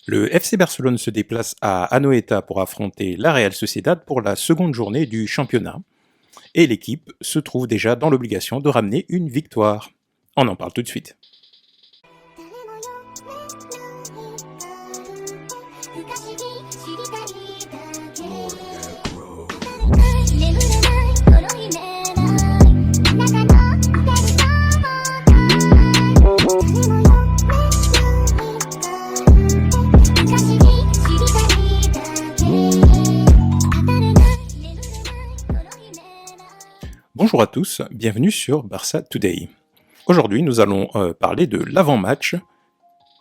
Le FC Barcelone se déplace à Anoeta pour affronter la Real Sociedad pour la seconde journée du championnat, et l'équipe se trouve déjà dans l'obligation de ramener une victoire. On en parle tout de suite. Bonjour à tous, bienvenue sur Barça Today. Aujourd'hui, nous allons parler de l'avant-match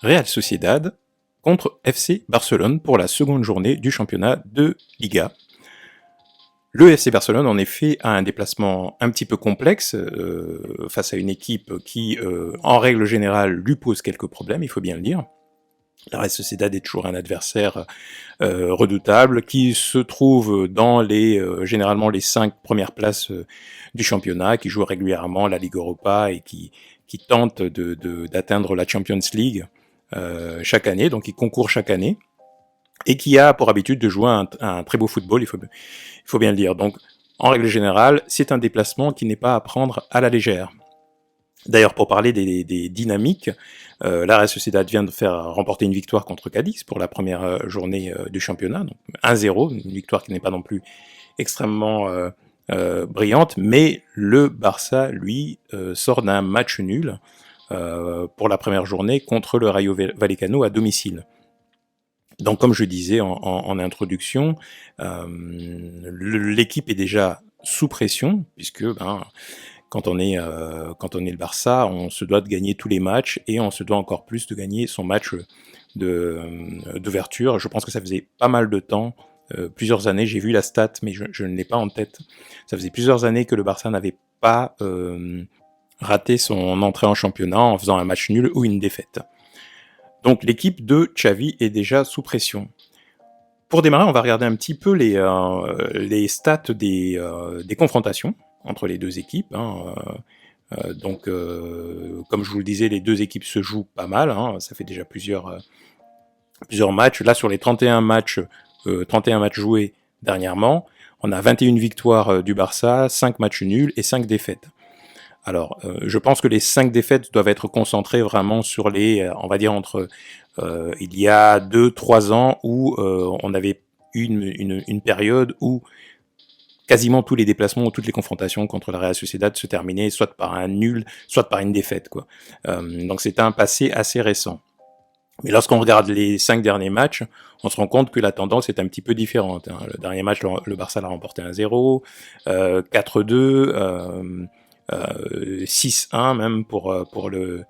Real Sociedad contre FC Barcelone pour la seconde journée du championnat de Liga. Le FC Barcelone, en effet, a un déplacement un petit peu complexe face à une équipe qui, en règle générale, lui pose quelques problèmes, il faut bien le dire. La Real Sociedad est toujours un adversaire redoutable qui se trouve dans généralement les 5 premières places du championnat, qui joue régulièrement la Ligue Europa et qui tente d'atteindre la Champions League chaque année, donc il concourt chaque année, et qui a pour habitude de jouer un très beau football, il faut bien le dire. Donc, en règle générale, c'est un déplacement qui n'est pas à prendre à la légère. D'ailleurs, pour parler des dynamiques, la Real Sociedad vient de faire remporter une victoire contre Cadix pour la première journée du championnat, donc 1-0, une victoire qui n'est pas non plus extrêmement brillante, mais le Barça, lui, sort d'un match nul pour la première journée contre le Rayo Vallecano à domicile. Donc, comme je disais en introduction, l'équipe est déjà sous pression, puisque quand on est le Barça, on se doit de gagner tous les matchs et on se doit encore plus de gagner son match d'ouverture. Je pense que ça faisait pas mal de temps, plusieurs années, j'ai vu la stat, mais je ne l'ai pas en tête. Ça faisait plusieurs années que le Barça n'avait pas raté son entrée en championnat en faisant un match nul ou une défaite. Donc l'équipe de Xavi est déjà sous pression. Pour démarrer, on va regarder un petit peu les stats des confrontations entre les deux équipes. Donc, comme je vous le disais, les deux équipes se jouent pas mal. Ça fait déjà plusieurs matchs. Là, sur les 31 matchs joués dernièrement, on a 21 victoires du Barça, 5 matchs nuls et 5 défaites. Alors, je pense que les 5 défaites doivent être concentrées vraiment sur on va dire il y a 2-3 ans où on avait une période où quasiment tous les déplacements ou toutes les confrontations contre la Real Sociedad se terminaient soit par un nul, soit par une défaite, quoi. Donc c'est un passé assez récent. Mais lorsqu'on regarde les 5 derniers matchs, on se rend compte que la tendance est un petit peu différente. Le dernier match, le Barça l'a remporté 1-0, 4-2, 6-1 même pour le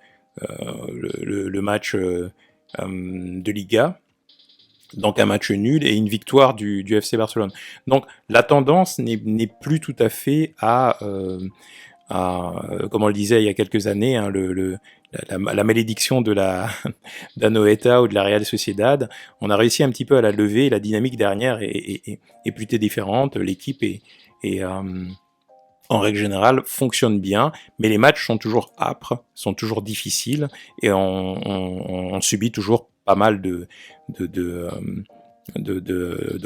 match de Liga. Donc un match nul et une victoire du FC Barcelone. Donc la tendance n'est plus tout à fait à comme on le disait il y a quelques années, la malédiction d'Anoeta ou de la Real Sociedad. On a réussi un petit peu à la lever, la dynamique dernière est plutôt différente, l'équipe est en règle générale, fonctionne bien, mais les matchs sont toujours âpres, sont toujours difficiles, et on subit toujours pas mal de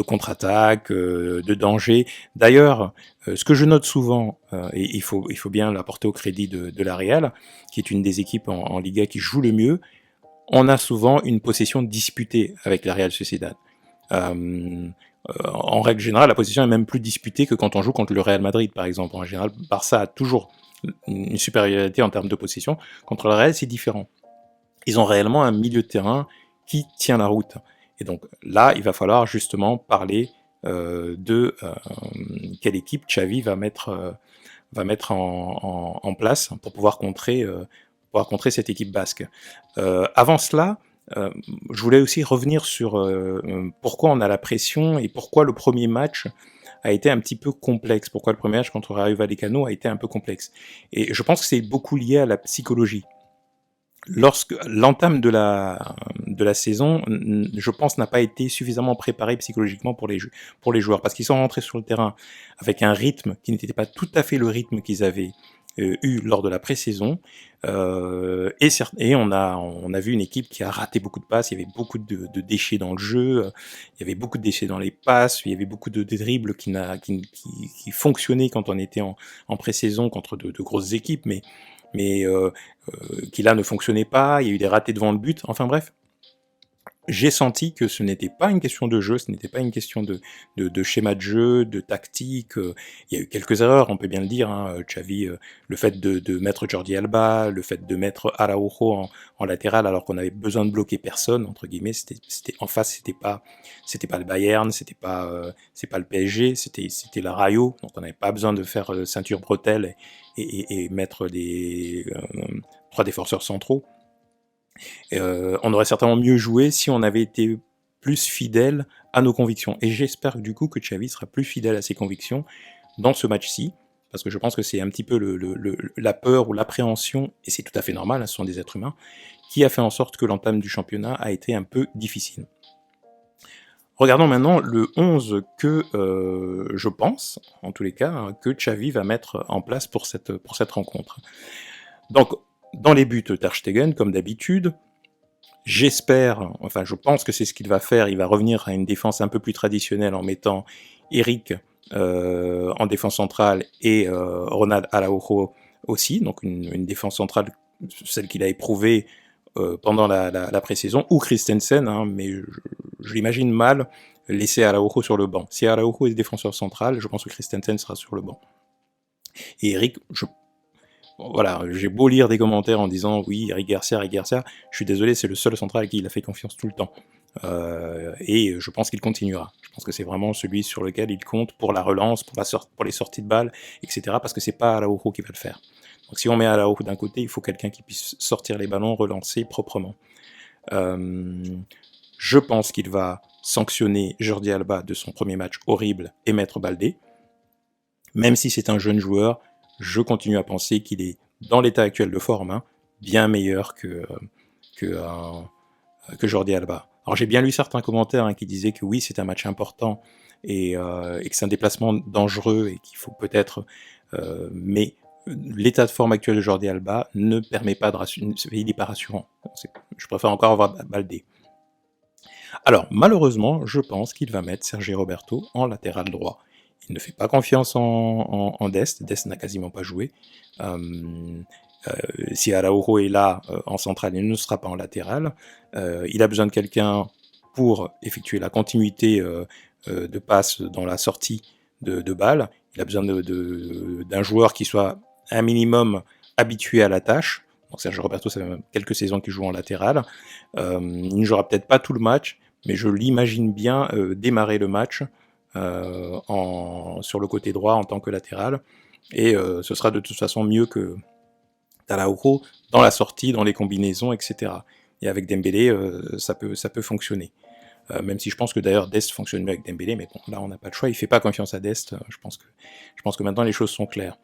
contre-attaques, de dangers. D'ailleurs, ce que je note souvent, et il faut bien l'apporter au crédit de la Real, qui est une des équipes en Liga qui joue le mieux, on a souvent une possession disputée avec la Real Sociedad. En règle générale, la possession est même plus disputée que quand on joue contre le Real Madrid, par exemple. En général, Barça a toujours une supériorité en termes de possession. Contre le Real, c'est différent. Ils ont réellement un milieu de terrain qui tient la route. Et donc là, il va falloir justement parler de quelle équipe Xavi va mettre en place pour pouvoir contrer cette équipe basque. Avant cela, je voulais aussi revenir sur pourquoi on a la pression et pourquoi le premier match a été un petit peu complexe, pourquoi le premier match contre Rayo Vallecano a été un peu complexe. Et je pense que c'est beaucoup lié à la psychologie. Lorsque l'entame de la saison, je pense, n'a pas été suffisamment préparée psychologiquement pour les joueurs, parce qu'ils sont rentrés sur le terrain avec un rythme qui n'était pas tout à fait le rythme qu'ils avaient eu lors de la pré-saison. Et on a vu une équipe qui a raté beaucoup de passes, il y avait beaucoup de déchets dans le jeu, il y avait beaucoup de déchets dans les passes, il y avait beaucoup de dribbles qui fonctionnaient quand on était en pré-saison contre de grosses équipes, mais qui là ne fonctionnaient pas, il y a eu des ratés devant le but, enfin bref. J'ai senti que ce n'était pas une question de jeu, ce n'était pas une question de schéma de jeu, de tactique. Il y a eu quelques erreurs, on peut bien le dire. Xavi, le fait de mettre Jordi Alba, le fait de mettre Araujo en latéral alors qu'on avait besoin de bloquer personne, entre guillemets, c'était en face, c'était pas le Bayern, c'est pas le PSG, c'était la Rayo, donc on n'avait pas besoin de faire ceinture bretelle et mettre des 3 défenseurs centraux. On aurait certainement mieux joué si on avait été plus fidèle à nos convictions. Et j'espère du coup que Xavi sera plus fidèle à ses convictions dans ce match-ci, parce que je pense que c'est un petit peu la peur ou l'appréhension, et c'est tout à fait normal, ce sont des êtres humains, qui a fait en sorte que l'entame du championnat a été un peu difficile. Regardons maintenant le 11 que je pense, en tous les cas, que Xavi va mettre en place pour cette rencontre. Donc, dans les buts, Ter Stegen, comme d'habitude, je pense que c'est ce qu'il va faire, il va revenir à une défense un peu plus traditionnelle en mettant Eric en défense centrale et Ronald Araujo aussi, donc une défense centrale, celle qu'il a éprouvée pendant la pré-saison, ou Christensen, mais je l'imagine mal laisser Araujo sur le banc. Si Araujo est défenseur central, je pense que Christensen sera sur le banc. Et Eric, voilà, j'ai beau lire des commentaires en disant oui, Eric Garcia, je suis désolé, c'est le seul central à qui il a fait confiance tout le temps. Et je pense qu'il continuera. Je pense que c'est vraiment celui sur lequel il compte pour la relance, pour les sorties de balles, etc. Parce que c'est pas Araujo qui va le faire. Donc si on met Araujo d'un côté, il faut quelqu'un qui puisse sortir les ballons, relancer proprement. Je pense qu'il va sanctionner Jordi Alba de son premier match horrible et mettre Baldé. Même si c'est un jeune joueur, je continue à penser qu'il est, dans l'état actuel de forme, bien meilleur que Jordi Alba. Alors j'ai bien lu certains commentaires qui disaient que oui, c'est un match important et que c'est un déplacement dangereux et qu'il faut peut-être... mais l'état de forme actuel de Jordi Alba ne permet pas de rassurer, il n'est pas rassurant. Je préfère encore avoir Baldé. Alors, malheureusement, je pense qu'il va mettre Sergi Roberto en latéral droit. Il ne fait pas confiance en Dest. Dest n'a quasiment pas joué. Si Araujo est là en centrale, il ne sera pas en latéral. Il a besoin de quelqu'un pour effectuer la continuité de passe dans la sortie de balle. Il a besoin d'un joueur qui soit un minimum habitué à la tâche. Donc Sergio Roberto, ça fait quelques saisons qu'il joue en latéral. Il ne jouera peut-être pas tout le match, mais je l'imagine bien démarrer le match sur le côté droit en tant que latéral. Et ce sera de toute façon mieux que Araujo dans la sortie, dans les combinaisons, etc. Et avec Dembélé, ça peut fonctionner. Même si je pense que d'ailleurs Dest fonctionne mieux avec Dembélé, mais bon, là on n'a pas le choix, il fait pas confiance à Dest, je pense que maintenant les choses sont claires.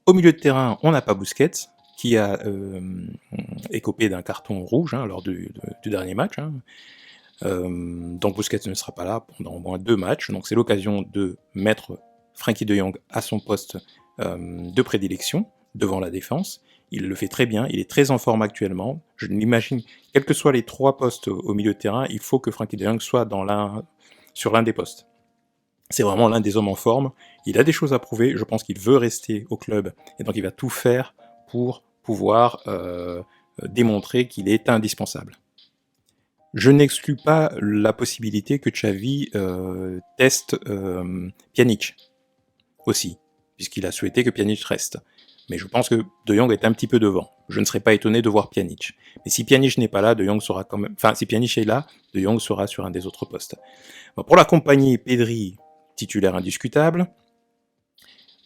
Au milieu de terrain, on n'a pas Busquets, qui a écopé d'un carton rouge lors du dernier match. Donc Busquets ne sera pas là pendant au moins 2 matchs, donc c'est l'occasion de mettre Frenkie de Jong à son poste de prédilection, devant la défense. Il le fait très bien, il est très en forme actuellement. Je l'imagine, quels que soient les 3 postes au milieu de terrain, il faut que Frenkie de Jong soit sur l'un des postes. C'est vraiment l'un des hommes en forme, il a des choses à prouver, je pense qu'il veut rester au club, et donc il va tout faire pour pouvoir démontrer qu'il est indispensable. Je n'exclus pas la possibilité que Xavi teste Pjanic aussi, puisqu'il a souhaité que Pjanic reste. Mais je pense que De Jong est un petit peu devant. Je ne serais pas étonné de voir Pjanic. Mais si Pjanic n'est pas là, De Jong sera quand même... Enfin, si Pjanic est là, De Jong sera sur un des autres postes. Bon, pour l'accompagner, Pedri, titulaire indiscutable.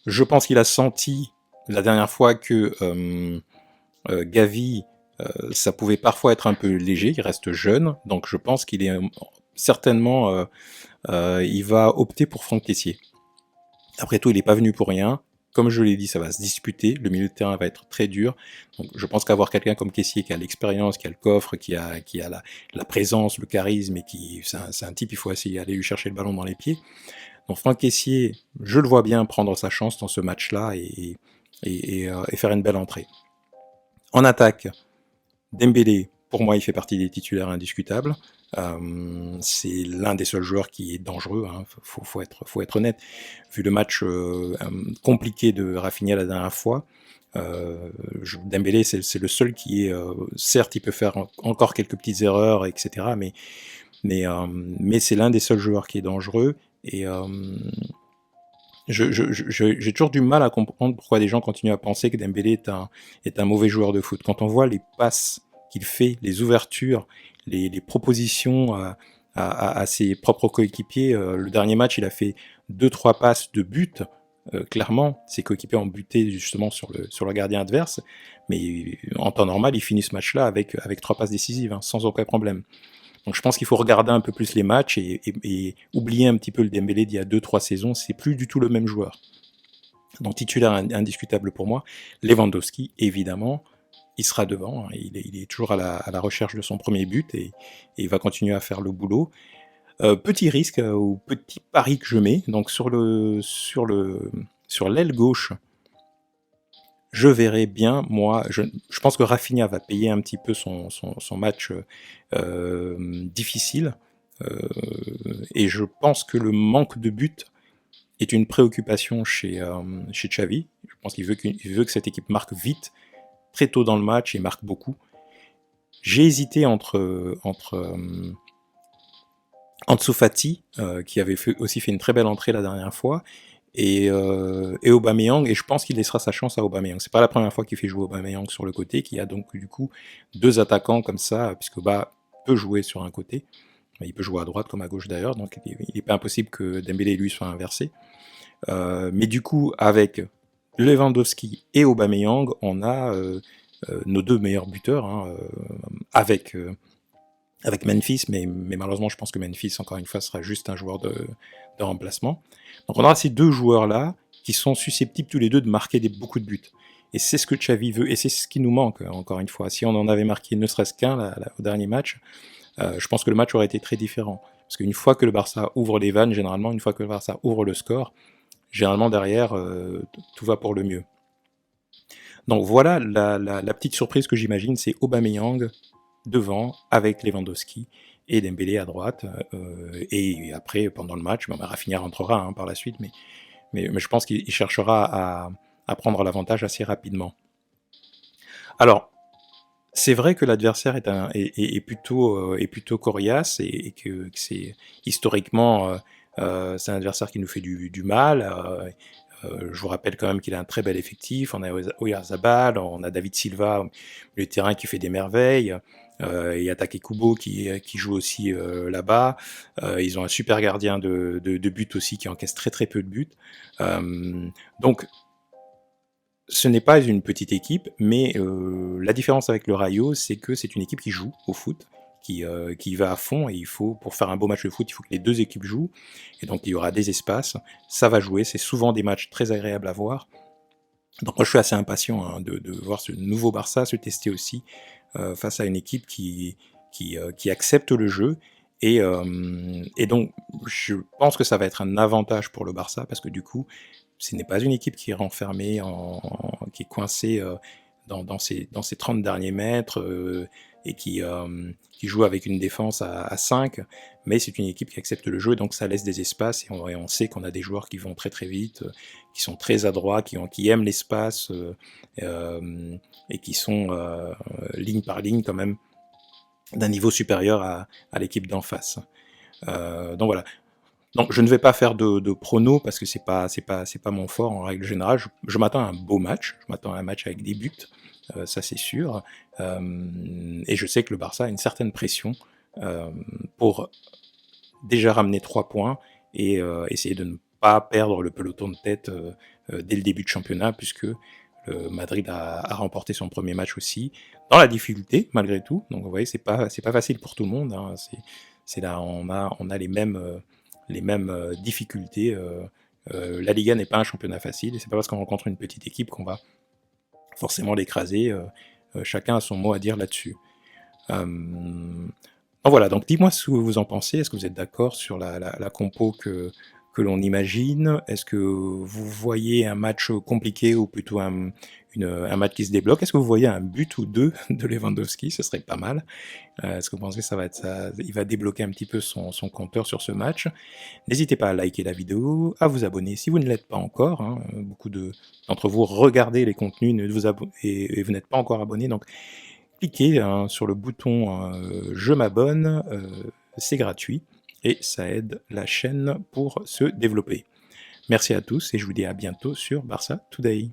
Je pense qu'il a senti la dernière fois que Gavi, ça pouvait parfois être un peu léger, il reste jeune, donc je pense qu'il est certainement... il va opter pour Franck Kessié. Après tout, il n'est pas venu pour rien. Comme je l'ai dit, ça va se disputer, le milieu de terrain va être très dur, donc je pense qu'avoir quelqu'un comme Kessié qui a l'expérience, qui a le coffre, qui a la présence, le charisme, et c'est un type, il faut essayer d'aller lui chercher le ballon dans les pieds. Donc Franck Kessié, je le vois bien prendre sa chance dans ce match-là, et et faire une belle entrée. En attaque, Dembélé, pour moi, il fait partie des titulaires indiscutables. C'est l'un des seuls joueurs qui est dangereux, hein, faut être honnête. Vu le match compliqué de Rafinha la dernière fois, Dembélé, c'est le seul qui est... certes, il peut faire encore quelques petites erreurs, etc., mais c'est l'un des seuls joueurs qui est dangereux. Et j'ai toujours du mal à comprendre pourquoi des gens continuent à penser que Dembélé est un mauvais joueur de foot. Quand on voit les passes qu'il fait, les ouvertures, les propositions à ses propres coéquipiers, le dernier match, il a fait 2-3 passes de but. Clairement, ses coéquipiers ont buté justement sur le gardien adverse, mais en temps normal, il finit ce match-là avec 3 passes décisives, hein, sans aucun problème. Donc je pense qu'il faut regarder un peu plus les matchs et oublier un petit peu le Dembélé d'il y a 2-3 saisons, c'est plus du tout le même joueur. Donc titulaire indiscutable pour moi. Lewandowski, évidemment, il sera devant, hein, il est toujours à la recherche de son premier but et il va continuer à faire le boulot. Petit risque ou petit pari que je mets, donc sur l'aile gauche, je verrai bien, moi, je pense que Rafinha va payer un petit peu son match difficile, et je pense que le manque de but est une préoccupation chez Xavi. Je pense qu'il veut que cette équipe marque vite, très tôt dans le match, et marque beaucoup. J'ai hésité entre Ansu Fati, qui avait aussi fait une très belle entrée la dernière fois, et Aubameyang, et je pense qu'il laissera sa chance à Aubameyang. C'est pas la première fois qu'il fait jouer Aubameyang sur le côté, qu'il y a donc du coup 2 attaquants comme ça, puisque peut jouer sur un côté, il peut jouer à droite comme à gauche d'ailleurs, donc il n'est pas impossible que Dembélé lui soit inversé. Mais du coup, avec Lewandowski et Aubameyang, on a nos 2 meilleurs buteurs, hein, avec Memphis, mais malheureusement je pense que Memphis, encore une fois, sera juste un joueur de remplacement. Donc on aura ces 2 joueurs-là qui sont susceptibles tous les 2 de marquer beaucoup de buts. Et c'est ce que Xavi veut, et c'est ce qui nous manque, encore une fois. Si on en avait marqué ne serait-ce qu'un au dernier match, je pense que le match aurait été très différent. Parce qu'une fois que le Barça ouvre les vannes, généralement, une fois que le Barça ouvre le score, généralement derrière, tout va pour le mieux. Donc voilà, la petite surprise que j'imagine, c'est Aubameyang devant, avec Lewandowski, et Dembélé à droite, et après, pendant le match, Rafinha rentrera, hein, par la suite, mais je pense qu'il cherchera à prendre l'avantage assez rapidement. Alors, c'est vrai que l'adversaire est plutôt coriace, et que c'est historiquement, c'est un adversaire qui nous fait du mal. Je vous rappelle quand même qu'il a un très bel effectif. On a Oyarzabal, on a David Silva, le terrain qui fait des merveilles. Il y a Take Kubo qui joue aussi là-bas. Ils ont un super gardien de but aussi qui encaisse très très peu de buts. Donc ce n'est pas une petite équipe, mais la différence avec le Rayo, c'est que c'est une équipe qui joue au foot, qui va à fond, et pour faire un beau match de foot, il faut que les 2 équipes jouent, et donc il y aura des espaces, ça va jouer, c'est souvent des matchs très agréables à voir. Donc moi je suis assez impatient, hein, de voir ce nouveau Barça se tester aussi face à une équipe qui accepte le jeu, et donc je pense que ça va être un avantage pour le Barça, parce que du coup, ce n'est pas une équipe qui est renfermée, qui est coincée dans ses 30 derniers mètres, et qui joue avec une défense à 5, mais c'est une équipe qui accepte le jeu, donc ça laisse des espaces, et on sait qu'on a des joueurs qui vont très très vite, qui sont très adroits, qui aiment l'espace, et qui sont ligne par ligne quand même d'un niveau supérieur à l'équipe d'en face. Donc voilà. Donc je ne vais pas faire de pronos, parce que c'est pas mon fort en règle générale. Je m'attends à un beau match, je m'attends à un match avec des buts, ça c'est sûr. Et je sais que le Barça a une certaine pression pour déjà ramener 3 points et essayer de ne pas perdre le peloton de tête dès le début de championnat, puisque Madrid a remporté son premier match aussi, dans la difficulté malgré tout. Donc vous voyez, c'est pas facile pour tout le monde, hein. C'est là, on a les mêmes difficultés. La Liga n'est pas un championnat facile, et c'est pas parce qu'on rencontre une petite équipe qu'on va forcément l'écraser. Chacun a son mot à dire là-dessus. Donc voilà, donc dis-moi ce que vous en pensez. Est-ce que vous êtes d'accord sur la compo que que l'on imagine? Est-ce que vous voyez un match compliqué ou plutôt un match qui se débloque? Est-ce que vous voyez un but ou 2 de Lewandowski? Ce serait pas mal. Est-ce que vous pensez que il va débloquer un petit peu son compteur sur ce match? N'hésitez pas à liker la vidéo, à vous abonner si vous ne l'êtes pas encore, hein. Beaucoup d'entre vous regardez les contenus et vous n'êtes pas encore abonné, donc cliquez hein, sur le bouton je m'abonne, c'est gratuit et ça aide la chaîne pour se développer. Merci à tous et je vous dis à bientôt sur Barça Today.